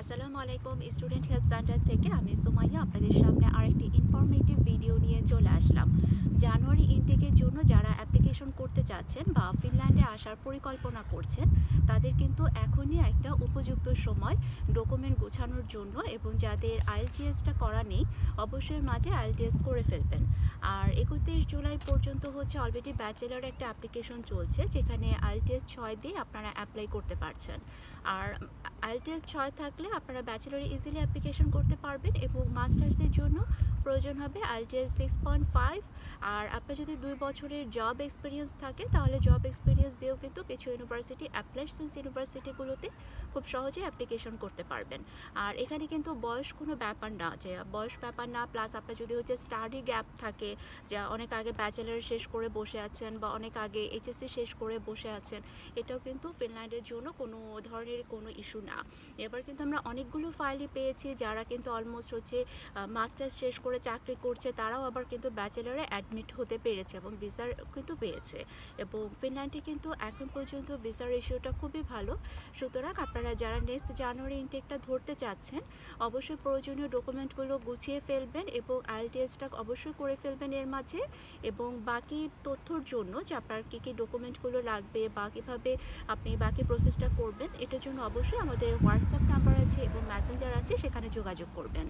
আসসালামু আলাইকুম। Student help centre থেকে আমি সুমাইয়া আপনাদের সামনে আরেকটি ইনফরমেটিভ ভিডিও নিয়ে চলে আসলাম। জানুয়ারি ইনটেকের জন্য যারা অ্যাপ্লিকেশন করতে চাচ্ছেন বা ফিনল্যান্ডে আসার পরিকল্পনা করছেন তাদের কিন্তু এখনই একটা উপযুক্ত সময় ডকুমেন্ট গোছানোর জন্য, এবং যাদের আইএলটিএসটা করা নেই অবশ্যই মাঝে আইএলটিএস করে ফেলবেন। আর 31 জুলাই পর্যন্ত হচ্ছে অলরেডি ব্যাচেলার একটা অ্যাপ্লিকেশন চলছে, যেখানে আইএলটিএস 6 দিয়ে আপনারা অ্যাপ্লাই করতে পারছেন। আর আইএলটিএস 6 থাকলে আপনারা ব্যাচেলরে ইজিলি অ্যাপ্লিকেশন করতে পারবেন, এবং মাস্টার্সের জন্য প্রয়োজন হবে আইএলটিএস 6.5। আর আপনার যদি 2 বছরের জব এক্সপিরিয়েন্স থাকে তাহলে জব এক্সপিরিয়েন্স দিয়েও কিন্তু কিছু ইউনিভার্সিটি অ্যাপ্লাইসেন্স ইউনিভার্সিটিগুলোতে খুব সহজে অ্যাপ্লিকেশন করতে পারবেন। আর এখানে কিন্তু বয়স কোনো ব্যাপার না, যে বয়স ব্যাপার না, প্লাস আপনার যদি হচ্ছে স্টাডি গ্যাপ থাকে, যা অনেক আগে ব্যাচেলার শেষ করে বসে আছেন বা অনেক আগে এইচএসসি শেষ করে বসে আছেন, এটাও কিন্তু ফিনল্যান্ডের জন্য কোনো ধরনের কোনো ইস্যু না। এবার কিন্তু আমরা অনেকগুলো ফাইলই পেয়েছি যারা কিন্তু অলমোস্ট হচ্ছে মাস্টার্স শেষ করে চাকরি করছে, তারাও আবার কিন্তু ব্যাচেলারে অ্যাডমিট হতে পেরেছে এবং ভিসার কিন্তু পেয়েছে। এবং ফিনল্যান্ডে কিন্তু এখন পর্যন্ত ভিসার রেশিওটা খুবই ভালো। সুতরাং আপনারা যারা নেক্সট জানুয়ারি ইনটেকটা ধরতে চাচ্ছেন অবশ্যই প্রয়োজনীয় ডকুমেন্টগুলো গুছিয়ে ফেলবেন এবং আইএলটিএসটা অবশ্যই করে ফেলবেন এর মাঝে। এবং বাকি তথ্যর জন্য যে আপনার কী কী ডকুমেন্টগুলো লাগবে বা কীভাবে আপনি বাকি প্রসেসটা করবেন, এটার জন্য অবশ্যই আমাদের হোয়াটসঅ্যাপ নাম্বার আছে এবং মেসেঞ্জার আছে, সেখানে যোগাযোগ করবেন।